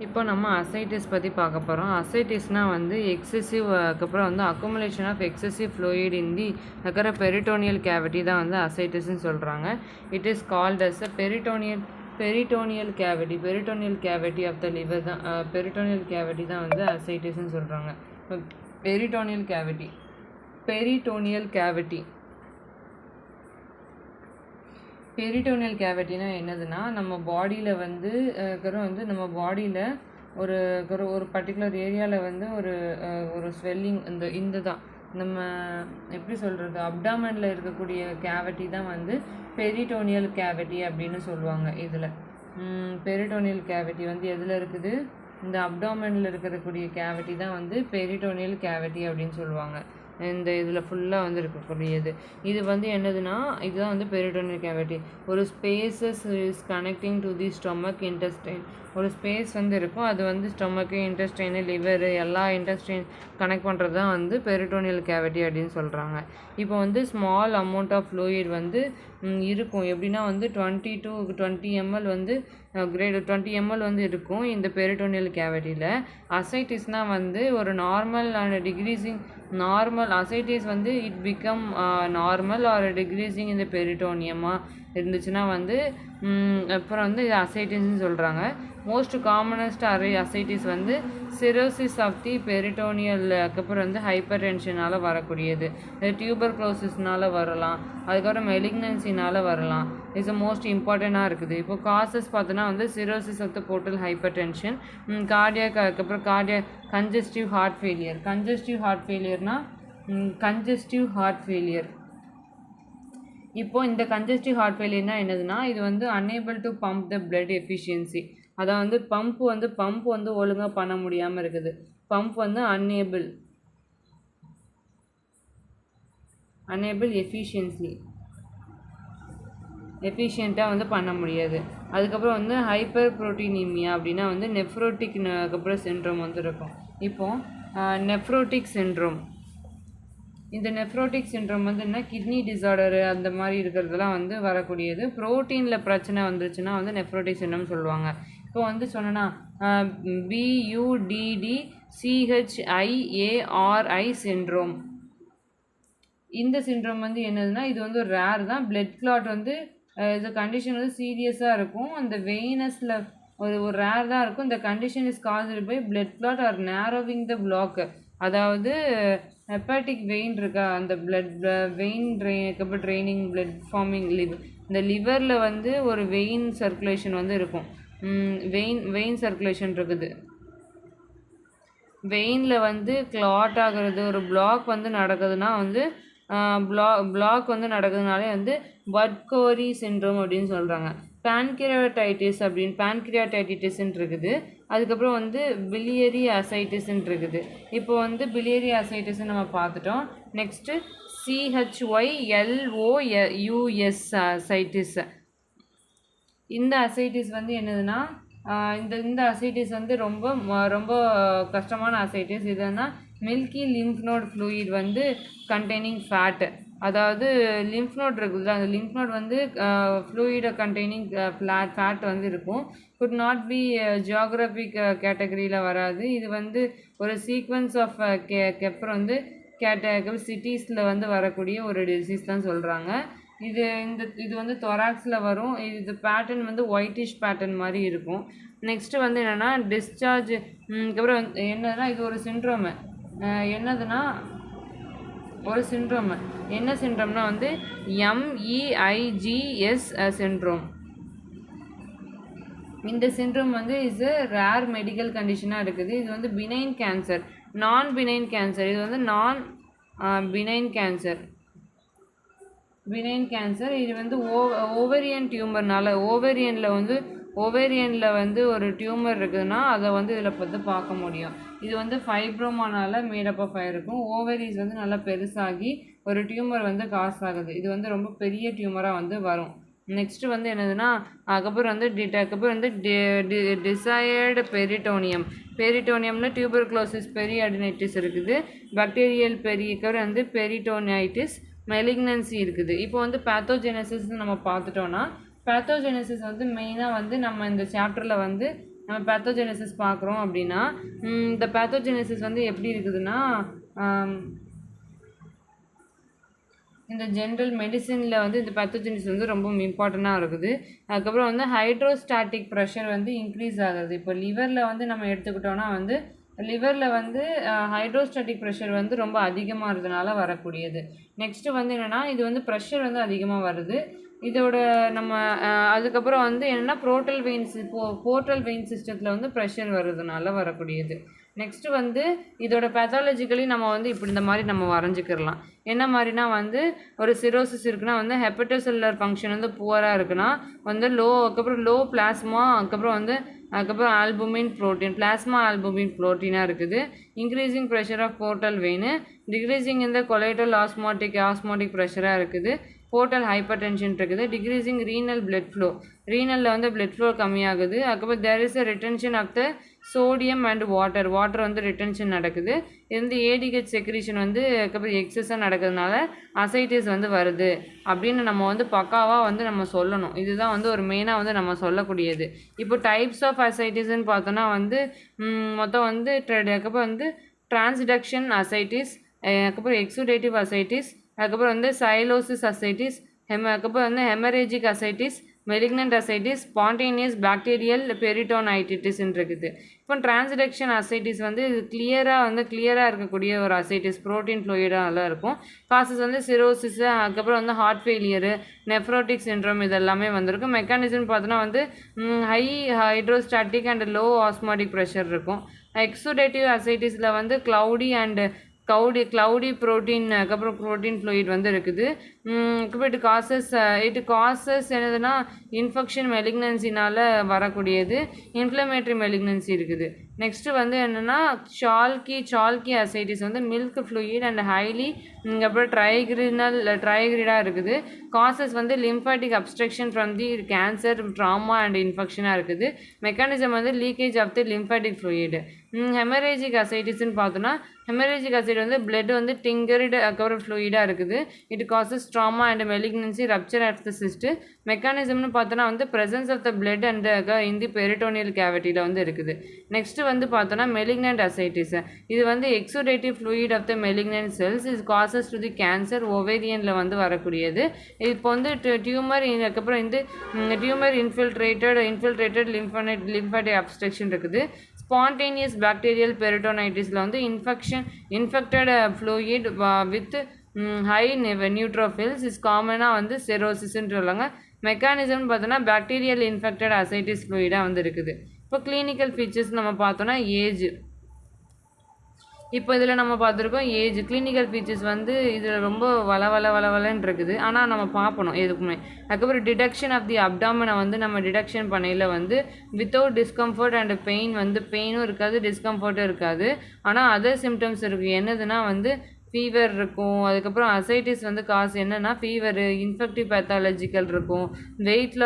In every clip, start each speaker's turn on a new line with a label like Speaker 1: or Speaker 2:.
Speaker 1: இப்போ நம்ம அசைட்டிஸ் பற்றி பார்க்க போகிறோம். அசைட்டிஸ்னால் வந்து எக்ஸசிவ் அதுக்கப்புறம் வந்து accumulation of excessive fluid in the இருக்கிற பெரிட்டோனியல் கேவிட்டி தான் வந்து அசைட்டிஸ்ன்னு சொல்கிறாங்க. It is called as a peritoneal cavity of the liver தான் பெரிட்டோனியல் கேவிட்டி தான் வந்து அசைட்டிஸ்ன்னு சொல்கிறாங்க. பெரிட்டோனியல் கேவிட்டினா என்னதுன்னா, நம்ம பாடியில் வந்து நம்ம பாடியில் ஒரு ஒரு பர்டிகுலர் ஏரியாவில் வந்து ஒரு ஸ்வெல்லிங் இந்த தான் நம்ம எப்படி சொல்கிறது, அப்டாமனில் இருக்கக்கூடிய கேவிட்டி தான் வந்து பெரிட்டோனியல் கேவிட்டி அப்படின்னு சொல்லுவாங்க. இதில் பெரிட்டோனியல் கேவிட்டி வந்து எதில் இருக்குது, இந்த அப்டாமனில் இருக்கக்கூடிய கேவிட்டி தான் வந்து பெரிட்டோனியல் கேவிட்டி அப்படின்னு சொல்லுவாங்க. இந்த இதில் ஃபுல்லாக வந்து இருக்கக்கூடியது இது வந்து என்னதுன்னா, இதுதான் வந்து பெரிட்டோனியல் கேவிட்டி. ஒரு spaces is connecting to the stomach intestine. ஒரு ஸ்பேஸ் வந்து இருக்கும், அது வந்து ஸ்டொமக்கு, இன்டெஸ்டைனு, லிவரு எல்லா இன்டெஸ்டைன் கனெக்ட் பண்ணுறது தான் வந்து பெரிட்டோனியல் கேவிட்டி அப்படின்னு சொல்கிறாங்க. இப்போ வந்து ஸ்மால் அமௌண்ட் ஆஃப் ஃப்ளூயிட் வந்து இருக்கும். எப்படின்னா வந்து 20 to 20 ml வந்து கிரேட் 20 ml வந்து இருக்கும் இந்த பெரிட்டோனியல் கேவிட்டியில். அசைட்டிஸ்னால் வந்து ஒரு நார்மல் அண்ட் டிக்ரீசிங் அசைட்டிஸ் வந்து it become normal or decreasing இந்த பெரிட்டோனியமாக இருந்துச்சுன்னா வந்து அப்புறம் வந்து இது அசைட்டிஸ்ன்னு சொல்கிறாங்க. மோஸ்ட் காமனஸ்ட் அசைட்டிஸ் வந்து சிரோசிஸ் ஆஃப் தி பெரிட்டோனியல், அதுக்கப்புறம் வந்து ஹைப்பர் டென்ஷனால் வரக்கூடியது, டியூபர்குலோசிஸ்னால் வரலாம், அதுக்கப்புறம் மெலிக்னன்சினால் வரலாம். இஸ் மோஸ்ட் இம்பார்ட்டண்ட்டாக இருக்குது. இப்போ காசஸ் பார்த்தோன்னா வந்து cirrhosis of the portal hypertension, cardiac, அதுக்கப்புறம் கன்ஜஸ்டிவ் ஹார்ட் ஃபெயிலியர். இப்போது இந்த கன்ஜஸ்டிவ் ஹார்ட் ஃபெயிலியர்னால் என்னதுன்னா, இது வந்து unable to pump the blood efficiency. அதான் வந்து பம்ப் வந்து ஒழுங்காக பண்ண முடியாமல் இருக்குது. பம்ப் வந்து அன்ஏபிள் எஃபிஷியண்ட்டாக வந்து பண்ண முடியாது. அதுக்கப்புறம் வந்து ஹைப்பர் புரோட்டீனீமியா அப்படின்னா வந்து நெஃப்ரோட்டிக் அப்புறம் சிண்ட்ரோம் வந்து இருக்கும். இப்போது நெஃப்ரோட்டிக் சிண்ட்ரோம், இந்த நெஃப்ரோட்டிக் சிண்ட்ரோம் வந்து என்ன, கிட்னி டிஸார்டரு அந்த மாதிரி இருக்கிறதுலாம் வந்து வரக்கூடியது. ப்ரோட்டீனில் பிரச்சனை வந்துருச்சுன்னா வந்து நெஃப்ரோட்டிக் சிண்ட்ரோம் சொல்லுவாங்க. இப்போ வந்து சொன்னேன்னா BUDDCHIARI சிண்ட்ரோம். இந்த சிண்ட்ரோம் வந்து என்னதுன்னா, இது வந்து ஒரு ரேர் தான். பிளட் கிளாட் வந்து இந்த கண்டிஷன் வந்து சீரியஸாக இருக்கும். அந்த வெயினஸில் ஒரு ரேர் தான் இருக்கும். இந்த condition is caused by blood clot or narrowing the block. அதாவது ஹெப்பாட்டிக் வெயின் இருக்கா, அந்த blood vein draining blood forming இந்த லிவரில் வந்து ஒரு வெயின் சர்க்குலேஷன் வந்து இருக்கும். வெயின் சர்க்குலேஷன் இருக்குது. வெயினில் வந்து கிளாட் ஆகிறது, ஒரு பிளாக் வந்து நடக்குதுன்னா வந்து பிளாக் வந்து நடக்குதுனாலே வந்து பட்கோரி சிண்ட்ரோம் அப்படின்னு சொல்கிறாங்க. பேன்கிரியாடைட்டிஸ்ன்னு இருக்குது. அதுக்கப்புறம் வந்து பிலியரி அசைட்டிஸ்ன்னு இருக்குது. இப்போ வந்து பிலியரி அசைட்டிஸ்ன்னு நம்ம பார்த்துட்டோம். Next CHYLOUS ascites. இந்த அசைட்டிஸ் வந்து என்னதுன்னா, இந்த அசைட்டிஸ் வந்து ரொம்ப கஷ்டமான அசைட்டிஸ். இதுன்னா மில்கி லிம்ஃப் நோட் ஃப்ளூயிட் வந்து கண்டெய்னிங் ஃபேட்டு. அதாவது லிம்ஃப் நோட் இருக்குது, அந்த லிம்ஃப் நோட் வந்து ஃப்ளூயிடை கண்டெய்னிங் ஃபேட் வந்து இருக்கும். குட் நாட் பி ஜியோகிராஃபிக் கேட்டகரியில் வராது. இது வந்து ஒரு சீக்வன்ஸ் ஆஃப் அப்புறம் வந்து சிட்டிஸில் வந்து வரக்கூடிய ஒரு டிசீஸ் தான் சொல்கிறாங்க. இது வந்து தொராக்ஸில் வரும். இது பேட்டர்ன் வந்து ஒயிட்டிஷ் பேட்டர்ன் மாதிரி இருக்கும். நெக்ஸ்ட்டு வந்து என்னென்னா டிஸ்சார்ஜ். அப்புறம் என்னதுன்னா, இது ஒரு சிண்ட்ரோமு. என்ன சிண்ட்ரோம்னா வந்து MEIGS சிண்ட்ரோம். இந்த சிண்ட்ரோம் வந்து இஸ் எ ரேர் மெடிக்கல் கண்டிஷனாக இருக்குது. இது வந்து பினைன் கேன்சர், நான் பினைன் கேன்சர். இது வந்து பினைன் கேன்சர். இது வந்து ஓவேரியன் டியூமர்னால, ஓவேரியனில் வந்து ஒரு டியூமர் இருக்குதுன்னா அதை வந்து இதில் பார்த்து பார்க்க முடியும். இது வந்து ஃபைப்ரோமானால் மேடப் ஆஃப் ஆகிருக்கும். ஓவரிஸ் வந்து நல்லா பெருசாகி ஒரு டியூமர் வந்து காஸ் ஆகுது. இது வந்து ரொம்ப பெரிய டியூமராக வந்து வரும். நெக்ஸ்ட்டு வந்து என்னதுன்னா, அதுக்கப்புறம் வந்து டிசையர்டு பெரிட்டோனியமில் டியூபர்குலோசிஸ் பெரியார்டினைட்டிஸ் இருக்குது. பாக்டீரியல் வந்து பெரிட்டோனிட்டிஸ், மெலிக்னன்சி இருக்குது. இப்போ வந்து பேத்தோஜெனசிஸ் நம்ம பார்த்துட்டோன்னா, பேத்தோஜெனசிஸ் வந்து மெயினாக வந்து நம்ம இந்த சாப்டரில் வந்து நம்ம பேத்தோஜெனசிஸ் பார்க்குறோம் அப்படின்னா இந்த பேத்தோஜெனசிஸ் வந்து எப்படி இருக்குதுன்னா இந்த ஜென்ரல் மெடிசனில் வந்து இந்த பேத்தோஜெனிஸ் வந்து ரொம்ப இம்பார்ட்டண்ட்டாக இருக்குது. அதுக்கப்புறம் வந்து ஹைட்ரோஸ்டாட்டிக் ப்ரெஷர் வந்து இன்க்ரீஸ் ஆகுது. இப்போ லிவரில் வந்து நம்ம எடுத்துக்கிட்டோன்னா வந்து லிவரில் வந்து ஹைட்ரோஸ்டாட்டிக் ப்ரெஷர் வந்து ரொம்ப அதிகமாக இருந்தனால வரக்கூடியது. நெக்ஸ்ட்டு வந்து என்னென்னா இது வந்து ப்ரெஷர் வந்து அதிகமாக வருது. இதோட நம்ம அதுக்கப்புறம் வந்து என்னென்னா போர்ட்டல் வெயின் சிஸ்டத்தில் வந்து ப்ரெஷர் வருதுனால வரக்கூடியது. நெக்ஸ்ட்டு வந்து இதோட பேத்தாலஜிக்கலி நம்ம வந்து இப்படி இந்த மாதிரி நம்ம வரைஞ்சிக்கிடலாம். என்ன மாதிரினா வந்து ஒரு சிரோசிஸ் இருக்குன்னா வந்து ஹெப்படோசெல்லுலர் ஃபங்க்ஷன் வந்து புவராக இருக்குன்னா வந்து அதுக்கப்புறம் லோ பிளாஸ்மா அதுக்கப்புறம் ஆல்புமின் ப்ரோட்டீன் பிளாஸ்மா ஆல்புமின் ப்ரோட்டீனாக இருக்குது. Increasing pressure of portal vein, decreasing இந்த கொலைட்டல் ஆஸ்மாட்டிக் ப்ரெஷராக இருக்குது. போர்ட்டல் ஹைப்பர் டென்ஷன் இருக்குது. டிக்ரீஸிங் ரீனல் பிளட் ஃப்ளோ, ரீனலில் வந்து பிளட் ஃப்ளோ கம்மியாகுது. அதுக்கப்புறம் there is a retention of the sodium and water வந்து ரிட்டென்ஷன் நடக்குது. இது வந்து ஏடிஹெச் செக்ரீஷன் வந்து அதுக்கப்புறம் எக்ஸஸாக நடக்கிறதுனால அசைட்டிஸ் வந்து வருது அப்படின்னு நம்ம வந்து பக்காவாக வந்து நம்ம சொல்லணும். இதுதான் வந்து ஒரு மெயினாக வந்து நம்ம சொல்லக்கூடியது. இப்போ டைப்ஸ் ஆஃப் அசைட்டிஸ்ன்னு பார்த்தோன்னா வந்து மொத்தம் வந்து அதுக்கப்புறம் வந்து டிரான்ஸ்டக்ஷன் அசைட்டிஸ், அதுக்கப்புறம் எக்ஸுடேட்டிவ் அசைட்டிஸ், அதுக்கப்புறம் வந்து சைலோசிஸ் அசைட்டிஸ், அதுக்கப்புறம் வந்து haemorrhagic ascites, malignant ascites, spontaneous bacterial பெரிட்டோனைட்டிஸ்ன்னு இருக்குது. இப்போ டிரான்ஸ்டக்ஷன் அசைட்டிஸ் வந்து இது கிளியராக இருக்கக்கூடிய ஒரு அசைட்டிஸ், ப்ரோட்டீன் ஃப்ளூயிடாக இருக்கும். காசஸ் வந்து சிரோசிஸ், அதுக்கப்புறம் வந்து ஹார்ட் ஃபெயிலியரு, நெஃப்ரோட்டிக் சிண்ட்ரோம் இதெல்லாமே வந்திருக்கும். மெக்கானிசம் பார்த்தோன்னா வந்து high hydrostatic and low osmotic pressure இருக்கும். எக்ஸுடேட்டிவ் அசைட்டிஸில் வந்து க்ளவுடி ப்ரோட்டீன் அதுக்கப்புறம் ப்ரோட்டீன் ஃப்ளூயிட் வந்து இருக்குது. அதுக்கப்புறம் இட் காசஸ் என்னதுன்னா இன்ஃபெக்ஷன் மெலிக்னன்சினால் வரக்கூடியது. இன்ஃப்ளமேட்ரி மெலிக்னன்சி இருக்குது. நெக்ஸ்ட்டு வந்து என்னென்னா சால்கி அசைட்டிஸ் வந்து மில்க் ஃப்ளூயிட் அண்ட் ஹைலி அப்புறம் ட்ரைக்ரிடாக இருக்குது. காசஸ் வந்து lymphatic obstruction from the cancer, trauma and இன்ஃபெக்ஷனாக இருக்குது. மெக்கானிசம் வந்து leakage of the lymphatic fluid. Haemorrhagic அசைட்டிஸ்ன்னு பார்த்தோன்னா ஹெமரேஜிக் அசைட் வந்து பிளட் வந்து டிங்கர்டு அதுக்கப்புறம் ஃப்ளூயிடாக இருக்குது. It causes trauma and malignancy, rupture of the cyst. மெக்கானிசம்னு பார்த்தோன்னா வந்து presence of the blood and இந்த பெரிட்டோனியல் கேவிட்டியில் வந்து இருக்குது. நெக்ஸ்ட்டு வந்து பார்த்தோன்னா மெலிக்னன்ட் அசைட்டிஸ். இது வந்து exudative fluid of the malignant cells is causes to the cancer, ஓவேரியனில் வந்து வரக்கூடியது. இப்போ வந்து டியூமர் அதுக்கப்புறம் வந்து டியூமர் இன்ஃபில்ட்ரேட்டட் லிம்ஃபாட்டிக் அப்ஸ்ட்ரக்ஷன் இருக்குது. ஸ்பான்டேனியஸ் பாக்டீரியல் பெரிட்டோனைட்டிஸில் வந்து infected fluid with high neutrophils is காமனாக வந்து செரோசிஸ்ன்னு சொல்லுவாங்க. மெக்கானிசம்னு பார்த்தோன்னா பாக்டீரியல் இன்ஃபெக்டட் அசைட்டிஸ் ஃப்ளூயிடாக வந்து இருக்குது. இப்போ கிளினிக்கல் ஃபீச்சர்ஸ் நம்ம பார்த்தோன்னா ஏஜ். இப்போ இதில் நம்ம பார்த்துருக்கோம் ஏஜ். கிளினிக்கல் ஃபீச்சர்ஸ் வந்து இதில் ரொம்ப வளன்னு இருக்குது. ஆனால் நம்ம பார்ப்பணும் எதுக்குமே. அதுக்கப்புறம் டிடக்ஷன் ஆஃப் தி அப்டாமனை வந்து நம்ம டிடக்ஷன் பண்ணையில் வந்து வித்தவுட் டிஸ்கம்ஃபர்ட் அண்ட் பெயினும் இருக்காது, டிஸ்கம்ஃபர்ட்டும் இருக்காது. ஆனால் அதர் சிம்டம்ஸ் இருக்குது. என்னதுன்னா வந்து ஃபீவர் இருக்கும். அதுக்கப்புறம் அசைட்டிஸ் வந்து என்னென்னா ஃபீவரு, இன்ஃபெக்டிவ் பேத்தாலஜிக்கல் இருக்கும். வெயிட்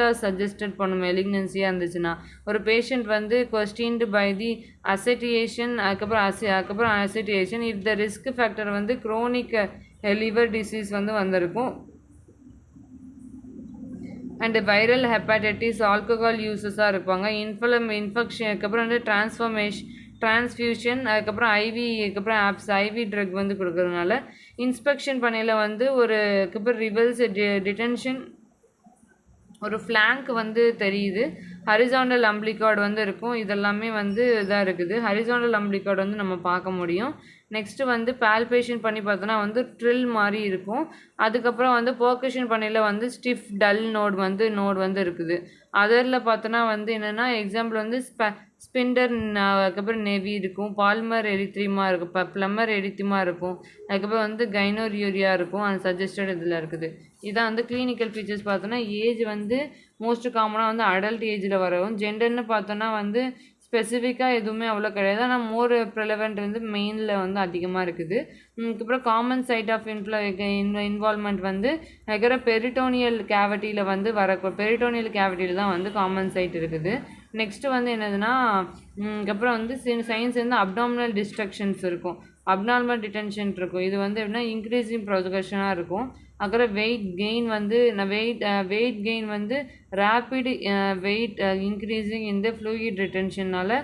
Speaker 1: லாஸ் சஜஸ்டட் பண்ணும் மெலிக்னன்சியாக இருந்துச்சுன்னா. ஒரு பேஷண்ட் வந்து கொஸ்டின்டு பை தி அசைட்டியேஷன் அதுக்கப்புறம் அசைட்டியேஷன் இஃப் த ரிஸ்க் ஃபேக்டர் வந்து குரோனிக் லிவர் டிசீஸ் வந்து வந்திருக்கும். அண்டு வைரல் ஹெப்பாடைட்டிஸ், ஆல்கஹால் யூஸஸாக இருப்பாங்க. இன்ஃபெக்ஷன் அதுக்கப்புறம் வந்து டிரான்ஸ்ஃபியூஷன் அதுக்கப்புறம் ஐவி ட்ரக் வந்து கொடுக்கறதுனால இன்ஸ்பெக்ஷன் பண்ணையில் வந்து அதுக்கப்புறம் ரிவல்ஸ் டிடென்ஷன் ஒரு ஃப்ளாங்க் வந்து தெரியுது. ஹரிசாண்டல் அம்பிளிகார்டு வந்து இருக்கும். இதெல்லாமே வந்து இதாக இருக்குது. ஹரிசாண்டல் அம்பிளிகார்டு வந்து நம்ம பார்க்க முடியும். நெக்ஸ்ட்டு வந்து பால்பேஷன் பண்ணி பார்த்தோன்னா வந்து ட்ரில் மாதிரி இருக்கும். அதுக்கப்புறம் வந்து பர்கஷன் பண்ணையில் வந்து ஸ்டிஃப் டல் நோட் வந்து இருக்குது. அதரில் பார்த்தோன்னா வந்து என்னென்னா எக்ஸாம்பிள் வந்து ஸ்பிண்டர் அதுக்கப்புறம் நெவி இருக்கும். பால்மர் எரித்ரிமா இருக்கும். ப்ளம்மர் எரித்திமா இருக்கும். அதுக்கப்புறம் வந்து கைனோரியூரியா இருக்கும். அது சஜஸ்டட் இதில் இருக்குது. இதான் வந்து கிளினிக்கல் ஃபீச்சர்ஸ் பார்த்தோன்னா ஏஜ் வந்து மோஸ்ட் காமனாக வந்து அடல்ட் ஏஜில் வரவும். ஜெண்டர்னு பார்த்தோன்னா வந்து ஸ்பெசிஃபிக்காக எதுவுமே அவ்வளோ கிடையாது. ஆனால் மோர் ப்ரிலவெண்ட் வந்து மெயினில் வந்து அதிகமாக இருக்குது. அதுக்கப்புறம் காமன் சைட் ஆஃப் இன்வால்மெண்ட் வந்து அதுக்கப்புறம் பெரிட்டோனியல் கேவிட்டியில் வந்து பெரிட்டோனியல் கேவிட்டியில் தான் வந்து காமன் சைட் இருக்குது. நெக்ஸ்ட்டு வந்து என்னதுன்னா அதுக்கப்புறம் வந்து சயின்ஸ் வந்து அப்டாமினல் டிஸ்ட்ரக்ஷன்ஸ் இருக்கும். அப்நார்மல் டிடென்ஷன் இருக்கும். இது வந்து எப்படின்னா இன்க்ரீஸிங் ப்ரொஜெக்ஷனாக இருக்கும். அப்புறம் வெயிட் கெயின் வந்து ரேப்பிட் வெயிட் இன்க்ரீஸிங் இந்த ஃப்ளூயிட் ரிட்டென்ஷனால்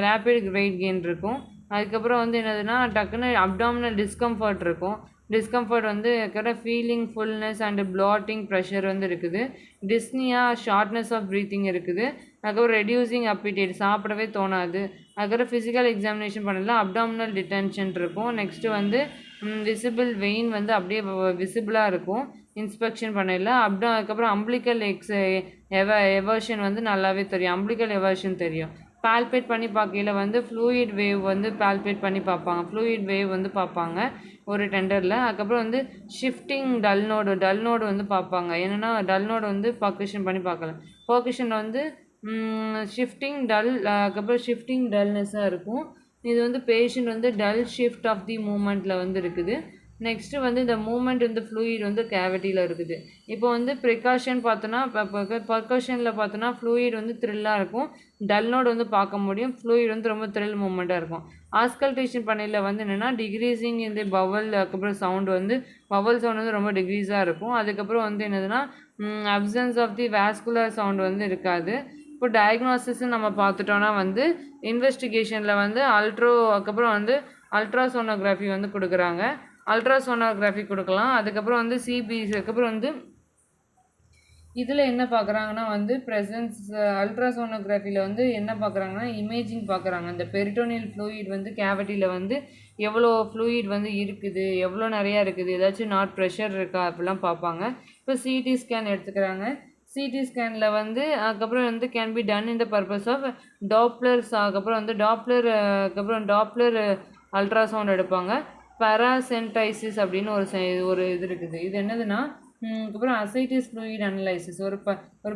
Speaker 1: ரேப்பிட் வெயிட் கெயின் இருக்கும். அதுக்கப்புறம் வந்து என்னதுன்னா டக்குன்னு அப்டாமினல் டிஸ்கம்ஃபர்ட் இருக்கும். டிஸ்கம்ஃபர்ட் வந்து feeling fullness and bloating pressure வந்து இருக்குது. டிஸ்னியா ஷார்ட்னஸ் ஆஃப் ப்ரீத்திங் இருக்குது. அதுக்கப்புறம் ரெடியூசிங் அப்பிடைட் சாப்பிடவே தோணாது. அதுக்கப்புறம் ஃபிசிக்கல் எக்ஸாமினேஷன் பண்ணலாம் அப்டாமினல் டிடென்ஷன் இருக்கும். நெக்ஸ்ட்டு வந்து விசிபிள் வெயின் வந்து அப்படியே விசிபிளாக இருக்கும் இன்ஸ்பெக்ஷன் பண்ணல. அதுக்கப்புறம் அம்பிளிக்கல் எவர்ஷன் வந்து நல்லாவே தெரியும். அம்பிளிக்கல் எவர்ஷன் தெரியும். பால்பேட் பண்ணி பார்க்கையில வந்து ஃப்ளூயிட் வேவ் வந்து பால்பேட் பண்ணி பார்ப்பாங்க. ஃப்ளூயிட் வேவ் வந்து பார்ப்பாங்க ஒரு டெண்டரில். அதுக்கப்புறம் வந்து ஷிஃப்டிங் டல் நோடு வந்து பார்ப்பாங்க. என்னென்னா டல் நோடு வந்து பர்கஷன் பண்ணி பார்க்கலாம். பர்கஷன் வந்து ஷிஃப்டிங் டல், அதுக்கப்புறம் ஷிஃப்டிங் டல்னஸ்ஸாக இருக்கும். இது வந்து பேஷண்ட் வந்து டல் ஷிஃப்ட் ஆஃப் தி மூமெண்ட்டில் வந்து இருக்குது. நெக்ஸ்ட்டு வந்து இந்த மூமெண்ட் வந்து ஃப்ளூயிட் வந்து கேவிட்டியில் இருக்குது. இப்போ வந்து ப்ரிகாஷன் பார்த்தோன்னா பர்கஷனில் பார்த்தோன்னா ஃப்ளூயிட் வந்து த்ரில்லாக இருக்கும். டல் நோடு வந்து பார்க்க முடியும். ஃப்ளூயிட் வந்து ரொம்ப த்ரில் மூமெண்ட்டாக இருக்கும். ஆஸ்கல்டேஷன் பண்ணையில் வந்து என்னென்னா டிக்ரீஸிங் இந்த பவல், அதுக்கப்புறம் சவுண்டு வந்து பவல் சவுண்ட் வந்து ரொம்ப டிக்ரீஸாக இருக்கும். அதுக்கப்புறம் வந்து என்னதுன்னா absence of the vascular sound வந்து இருக்காது. இப்போ டயக்னோசிஸ்ன்னு நம்ம பார்த்துட்டோன்னா வந்து இன்வெஸ்டிகேஷனில் வந்து அதுக்கப்புறம் வந்து அல்ட்ராசோனோகிராஃபி வந்து கொடுக்குறாங்க. அல்ட்ராசோனோகிராஃபி கொடுக்கலாம். அதுக்கப்புறம் வந்து சிபிசி, அதுக்கப்புறம் வந்து இதில் என்ன பார்க்குறாங்கன்னா வந்து ப்ரெசன்ஸ் அல்ட்ராசோனோகிராஃபியில் வந்து என்ன பார்க்குறாங்கன்னா இமேஜிங் பார்க்குறாங்க. இந்த பெரிட்டோனியல் ஃப்ளூயிட் வந்து கேவிட்டியில் வந்து எவ்வளோ ஃப்ளூயிட் வந்து இருக்குது, எவ்வளோ நிறையா இருக்குது, ஏதாச்சும் நாட் ப்ரெஷர் இருக்கா அப்படிலாம் பார்ப்பாங்க. இப்போ சிடி ஸ்கேன் எடுத்துக்கிறாங்க. சிடி ஸ்கேனில் வந்து அதுக்கப்புறம் வந்து can be done in the purpose of Dopplers. அதுக்கப்புறம் டாப்ளர் அல்ட்ராசவுண்ட் எடுப்பாங்க. பேராசென்டைசிஸ் அப்படின்னு ஒரு இது இருக்குது. இது என்னதுன்னா அதுக்கப்புறம் அசைட்டிஸ் ஃப்ளூயிட் அனலைசிஸ் ஒரு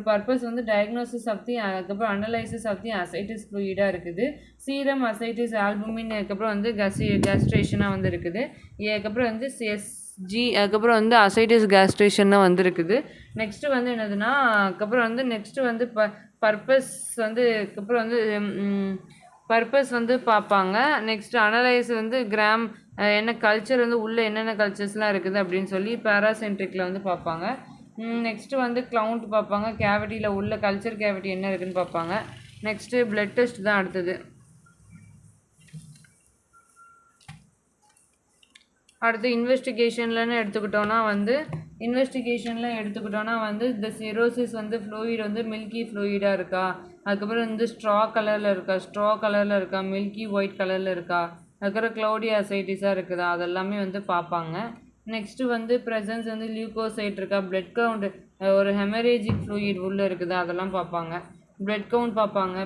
Speaker 1: பர்பஸ் வந்து டயக்னோசிஸ் ஆஃப் தி, அதுக்கப்புறம் அனலைசிஸ் ஆஃப் தி அசைட்டிஸ் ஃப்ளூயிடாக இருக்குது. சீரம் அசைட்டிஸ் ஆல்புமின், அதுக்கப்புறம் வந்து கேஸ்ட்ரேஷனாக வந்து இருக்குது. அதுக்கப்புறம் வந்து அதுக்கப்புறம் வந்து அசைட்டிஸ் கேஸ்ட்ரேஷனாக வந்து இருக்குது. நெக்ஸ்ட்டு வந்து என்னதுன்னா அதுக்கப்புறம் வந்து நெக்ஸ்ட்டு வந்து பர்பஸ் வந்து அதுக்கப்புறம் வந்து பர்பஸ் வந்து பார்ப்பாங்க. நெக்ஸ்ட்டு அனலைஸ் வந்து என்ன கல்ச்சர் வந்து உள்ளே என்னென்ன கல்ச்சர்ஸ்லாம் இருக்குது அப்படின்னு சொல்லி பேராசென்ட்ரிக்கில் வந்து பார்ப்பாங்க. நெக்ஸ்ட்டு வந்து க்ளவுண்ட் பார்ப்பாங்க. கேவிட்டியில் உள்ள கல்ச்சர் கேவிட்டி என்ன இருக்குதுன்னு பார்ப்பாங்க. நெக்ஸ்ட்டு பிளட் டெஸ்ட் தான் அடுத்தது. அடுத்து இன்வெஸ்டிகேஷன்லன்னு எடுத்துக்கிட்டோன்னா வந்து இந்த சிரோசிஸ் வந்து ஃப்ளூயிட் வந்து மில்கி ஃப்ளூயிடாக இருக்கா, அதுக்கப்புறம் வந்து ஸ்ட்ரா கலரில் இருக்கா, மில்கி ஒயிட் கலரில் இருக்கா, அதுக்கப்புறம் க்ளவுடி அசைட்டிஸாக இருக்குதா, அதெல்லாமே வந்து பார்ப்பாங்க. நெக்ஸ்ட்டு வந்து ப்ரெசன்ஸ் வந்து லியூக்கோசைட் இருக்கா, பிளட் கவுண்ட் ஒரு ஹெமரேஜிக் ஃப்ளூயிட் உள்ளே இருக்குதா, அதெல்லாம் பார்ப்பாங்க. பிளட் கவுண்ட் பார்ப்பாங்க.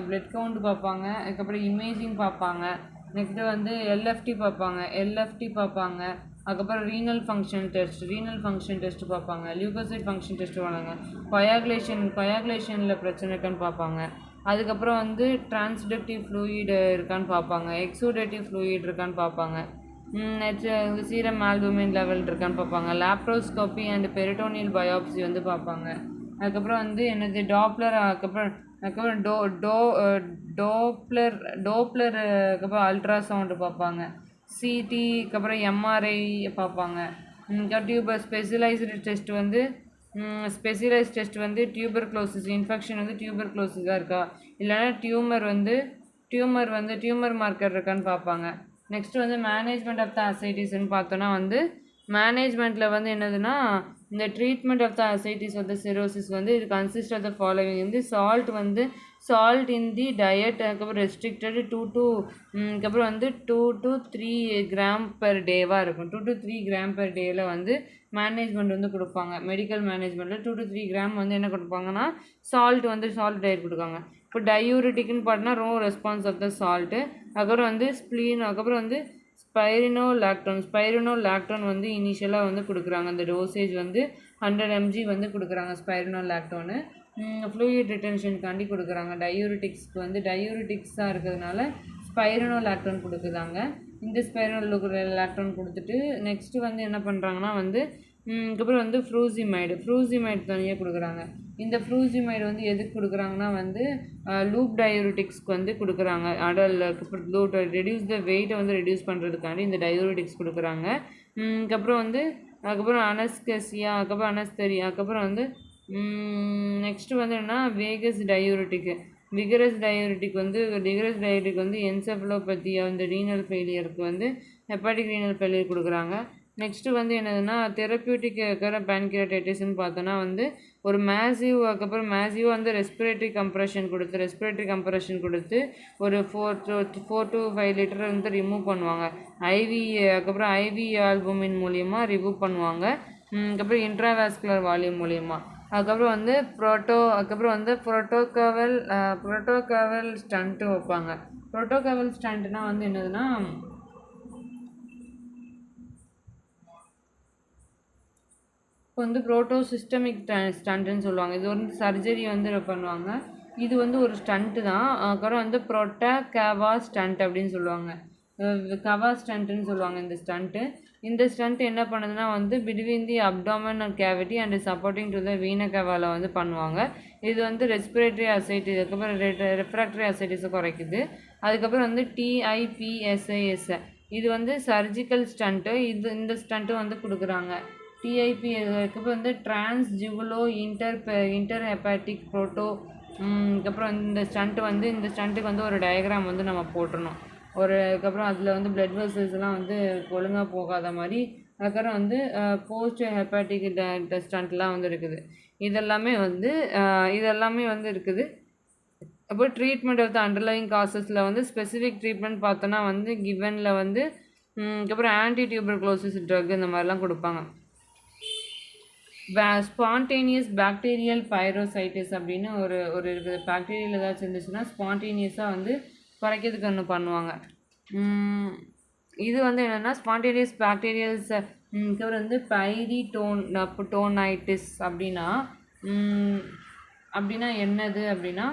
Speaker 1: அதுக்கப்புறம் இமேஜிங் பார்ப்பாங்க. நெக்ஸ்ட்டு வந்து எல்எஃப்டி பார்ப்பாங்க. அதுக்கப்புறம் ரீனல் ஃபங்க்ஷன் டெஸ்ட் பார்ப்பாங்க. லியூக்கோசைட் ஃபங்க்ஷன் டெஸ்ட் பண்ணுவாங்க. கொயாகுலேஷனில் பிரச்சனை இருக்கான்னு பார்ப்பாங்க. அதுக்கப்புறம் வந்து டிரான்ஸ்டக்டிவ் ஃப்ளூயிட் இருக்கான்னு பார்ப்பாங்க. எக்ஸூடேட்டிவ் ஃப்ளூயிட் இருக்கான்னு பார்ப்பாங்க. நெக்ஸ்ட்டு சீரம் ஆல்புமின் லெவல் இருக்கான்னு பார்ப்பாங்க. லாப்ரோஸ்கோப்பி அண்ட் பெரிட்டோனியல் பயாப்சி வந்து பார்ப்பாங்க. அதுக்கப்புறம் வந்து என்னது டாப்ளர், அதுக்கப்புறம் டோப்ளர் அதுக்கப்புறம் அல்ட்ராசவுண்டு பார்ப்பாங்க. சிடி, அதுக்கப்புறம் எம்ஆர்ஐ பார்ப்பாங்க. ஸ்பெஷலைஸ்டு டெஸ்ட் வந்து டியூபர்குலோசிஸ் இன்ஃபெக்ஷன் வந்து டியூபர்குலோசிஸாக இருக்கா, இல்லைன்னா டியூமர் மார்க்கர் இருக்கான்னு பார்ப்பாங்க. நெக்ஸ்ட்டு வந்து மேனேஜ்மெண்ட் ஆஃப் த அசைட்டிஸ்ன்னு பார்த்தோன்னா வந்து மேனேஜ்மெண்ட்டில் வந்து என்னதுன்னா இந்த ட்ரீட்மெண்ட் ஆஃப் த அசைட்டிஸ் வந்து சிரோசிஸ் வந்து இது கன்சிஸ்ட் ஆஃப் த ஃபாலோவிங் வந்து சால்ட் இன் தி டயட், அதுக்கப்புறம் ரெஸ்ட்ரிக்டட் அதுக்கப்புறம் வந்து 2 to 3 கிராம் பெர் டேவாக இருக்கும். 2 to 3 கிராம் பெர் டேயில் வந்து மேனேஜ்மெண்ட் வந்து கொடுப்பாங்க. மெடிக்கல் மேனேஜ்மெண்ட்டில் 2 to 3 கிராம் வந்து என்ன கொடுப்பாங்கன்னா சால்ட் டயட் கொடுக்காங்க. இப்போ டயூரிட்டிக்னு பார்த்தோன்னா no response of the salt, அதுக்கப்புறம் வந்து ஸ்ப்ளீன், அதுக்கப்புறம் வந்து ஸ்பைருனோலாக்டோன் வந்து இனிஷியலாக வந்து கொடுக்குறாங்க. அந்த டோசேஜ் வந்து 100 mg வந்து கொடுக்குறாங்க ஸ்பைருனோலாக்டோனு. ஃப்ளூயிட் ரிட்டென்ஷனுக்காண்டி கொடுக்குறாங்க. டயூரிட்டிக்ஸாக இருக்கிறதுனால ஸ்பைருனோலாக்டோன் கொடுக்குறாங்க. இந்த ஸ்பைருனோலாக்டோன் கொடுத்துட்டு நெக்ஸ்ட்டு வந்து என்ன பண்ணுறாங்கன்னா வந்து அதுக்கப்புறம் வந்து ஃப்ரூசிமைடு தனியாக கொடுக்குறாங்க. இந்த ஃப்ரூசிமைடு வந்து எதுக்கு கொடுக்குறாங்கன்னா வந்து லூப் டயூரிட்டிக்ஸ்க்கு வந்து கொடுக்குறாங்க. ரெடியூஸ் த வெயிட்டை வந்து ரெடியூஸ் பண்ணுறதுக்காண்டி இந்த டயூரிட்டிக்ஸ் கொடுக்குறாங்க. அதுக்கப்புறம் வந்து அதுக்கப்புறம் அனஸ்கெசியா, அதுக்கப்புறம் அனஸ்தெரியா, அதுக்கப்புறம் வந்து நெக்ஸ்ட்டு வந்து என்னென்னா விகரஸ் டயூரிட்டிக் வந்து என்செஃபலோபதி அந்த ரீனல் ஃபெயிலியருக்கு வந்து ஹெப்பாட்டிக் ரீனல் ஃபெயிலியர் கொடுக்குறாங்க. நெக்ஸ்ட்டு வந்து என்னதுன்னா தெரப்பியூட்டிக் பேன்கிரியாடைட்டிஸ்ன்னு பார்த்தோன்னா வந்து ஒரு மேசிவாக வந்து ரெஸ்பிரேட்டரி கம்ப்ரெஷன் கொடுத்து ஒரு 4 to 5 லிட்டர் வந்து ரிமூவ் பண்ணுவாங்க. அதுக்கப்புறம் ஐவி ஆல்புமின் மூலியமாக ரிமூவ் பண்ணுவாங்க. அதுக்கப்புறம் இன்ட்ராவாஸ்குலர் வால்யூம் மூலியமாக. அதுக்கப்புறம் வந்து புரோட்டோகாவல் ஸ்டண்ட்டு வைப்பாங்க. புரோட்டோகாவல் ஸ்டண்ட்னா வந்து என்னதுன்னா இப்போ வந்து புரோட்டோசிஸ்டமிக் ஸ்டண்ட்டுன்னு சொல்லுவாங்க. இது வந்து சர்ஜரி வந்து பண்ணுவாங்க. இது வந்து ஒரு ஸ்டண்ட்டு தான். அதுக்கப்புறம் வந்து புரோட்டோகாவா ஸ்டண்ட் அப்படின்னு சொல்லுவாங்க. கவா ஸ்டண்ட்டுன்னு சொல்லுவாங்க இந்த ஸ்டண்ட் என்ன பண்ணுதுன்னா வந்து between the abdominal cavity and supporting to the vena கவாவில் வந்து பண்ணுவாங்க. இது வந்து ரெஸ்பிரேட்டரி அசைட்டிஸ், அதுக்கப்புறம் ரெஃப்ராக்டரி அசைட்டிஸை குறைக்குது. அதுக்கப்புறம் வந்து TIPSIS இது வந்து சர்ஜிக்கல் ஸ்டண்ட்டு. இந்த ஸ்டண்ட்டு வந்து கொடுக்குறாங்க. TIP அதுக்கப்புறம் வந்து டிரான்ஸ்ஜுகுலோ இன்டர் ஹெப்பாட்டிக் அதுக்கப்புறம் இந்த ஸ்டண்ட்டுக்கு வந்து ஒரு டயக்ராம் வந்து நம்ம போட்டுடணும். அதுக்கப்புறம் அதில் வந்து பிளட் வெசல்ஸ்லாம் வந்து ஒழுங்காக போகாத மாதிரி. அதுக்கப்புறம் வந்து போஸ்ட் ஹெப்பாட்டிக் ஸ்டண்ட்லாம் வந்து இருக்குது. இதெல்லாமே வந்து இருக்குது. அப்புறம் ட்ரீட்மெண்ட் ஆஃப் த அண்டர்லைங் காசஸில் வந்து ஸ்பெசிஃபிக் ட்ரீட்மெண்ட் பார்த்தோன்னா வந்து கிவனில் வந்து அதுக்கப்புறம் ஆன்டி டியூபர்குலோசிஸ் ட்ரக் இந்த மாதிரிலாம் கொடுப்பாங்க. ஸ்பான்டேனியஸ் பாக்டீரியல் பைரோசைட்டிஸ் அப்படின்னு ஒரு இருக்குது. பாக்டீரியல் ஏதாச்சும் இருந்துச்சுன்னா ஸ்பான்டேனியஸாக வந்து குறைக்கிறதுக்கு ஒன்று பண்ணுவாங்க. இது வந்து என்னென்னா ஸ்பான்டேனியஸ் பாக்டீரியல்ஸ் அதுக்கப்புறம் வந்து பைரிடோனைட்டிஸ் அப்படின்னா என்னது அப்படின்னா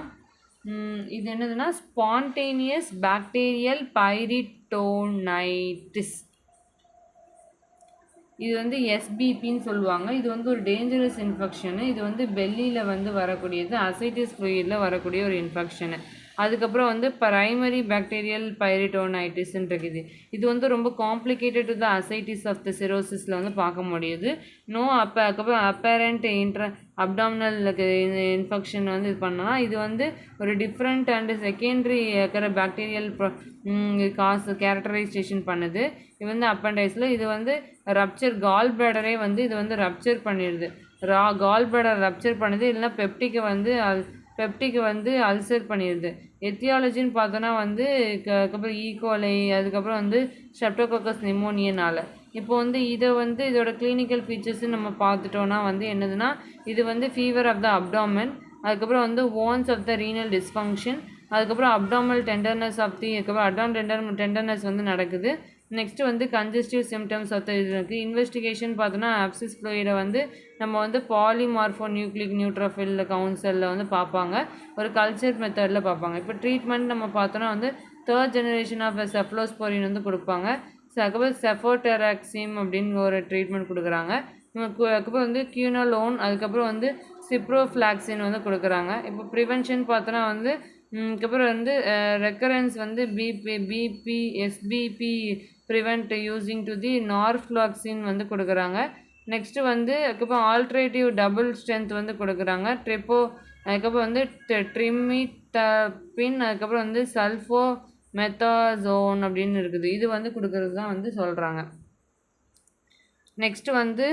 Speaker 1: இது என்னதுன்னா ஸ்பான்டேனியஸ் பாக்டீரியல் பைரிடோனைட்டிஸ். இது வந்து SBPன்னு சொல்லுவாங்க. இது வந்து ஒரு டேஞ்சரஸ் இன்ஃபெக்ஷனு. இது வந்து பெல்லியில் வந்து வரக்கூடியது, அசைட்டிஸ் ஃப்ளூயிடில் வரக்கூடிய ஒரு இன்ஃபெக்ஷனு. அதுக்கப்புறம் வந்து பிரைமரி பாக்டீரியல் பைரிடோனைட்டிஸ்ன்னு இருக்குது. இது வந்து ரொம்ப complicated to the ascites of the சிரோசிஸில் வந்து பார்க்க முடியுது. அதுக்கப்புறம் அப்பேரண்ட் அப்டாமினல் இன்ஃபெக்ஷன் வந்து இது பண்ணலாம். இது வந்து ஒரு டிஃப்ரெண்ட் அண்ட் செகண்டரி இருக்கிற பாக்டீரியல் கேரக்டரைசேஷன் பண்ணுது. இது வந்து அப்பண்டைஸில் இது வந்து ரப்சர் கால் பிளாடரே வந்து இது வந்து ரப்சர் பண்ணிடுது. கால் பிளாடர் ரப்சர் பண்ணுது. இல்லைன்னா பெப்டிக்கு வந்து அல்சர் பண்ணிடுது. எத்தியாலஜின்னு பார்த்தோன்னா வந்து அதுக்கப்புறம் ஈகோலை, அதுக்கப்புறம் வந்து ஸ்ட்ரெப்டோகோக்கஸ் நிமோனியனால். இப்போ வந்து இதோட கிளினிக்கல் ஃபீச்சர்ஸ் நம்ம பார்த்துட்டோன்னா வந்து என்னதுன்னா இது வந்து ஃபீவர் ஆஃப் த அப்டாமன், அதுக்கப்புறம் வந்து once of the renal dysfunction, அதுக்கப்புறம் அப்டாமல் டெண்டர்னஸ் அப்டாமல் டெண்டர்னஸ் வந்து நடக்குது. நெக்ஸ்ட்டு வந்து கன்ஜஸ்டிவ் சிம்டம்ஸ் ஆஃப் இது இருக்குது. இன்வெஸ்டிகேஷன் பார்த்தோன்னா அப்சிஸ் ஃப்ளூயிடை வந்து நம்ம வந்து பாலிமார்ஃபோ நியூக்ளிக் நியூட்ரோஃபில் கவுன்சிலில் வந்து பார்ப்பாங்க. ஒரு கல்ச்சர் மெத்தடில் பார்ப்பாங்க. இப்போ ட்ரீட்மெண்ட் நம்ம பார்த்தோன்னா வந்து 3rd ஜெனரேஷன் ஆஃப் செஃப்லோஸ்போரின் வந்து கொடுப்பாங்க. அதுக்கப்புறம் செஃபோடெராக்சிம் அப்படின்னு ஒரு ட்ரீட்மெண்ட் கொடுக்குறாங்க. அதுக்கப்புறம் வந்து கியூனோலோன், அதுக்கப்புறம் வந்து சிப்ரோஃப்ளாக்சின் வந்து கொடுக்குறாங்க. இப்போ ப்ரிவென்ஷன் பார்த்தோன்னா வந்து அதுக்கப்புறம் வந்து ரெக்கரன்ஸ் வந்து SBP prevent using to the norfloxacin வந்து கொடுக்குறாங்க. நெக்ஸ்ட்டு வந்து அதுக்கப்புறம் ஆல்ட்ரேட்டிவ் டபுள் ஸ்ட்ரென்த் வந்து கொடுக்குறாங்க. அதுக்கப்புறம் வந்து ட்ரிமிதபின், அதுக்கப்புறம் வந்து சல்ஃபோமெத்தாசோன் அப்படின்னு இருக்குது. இது வந்து கொடுக்குறது தான் வந்து சொல்கிறாங்க. நெக்ஸ்ட்டு வந்து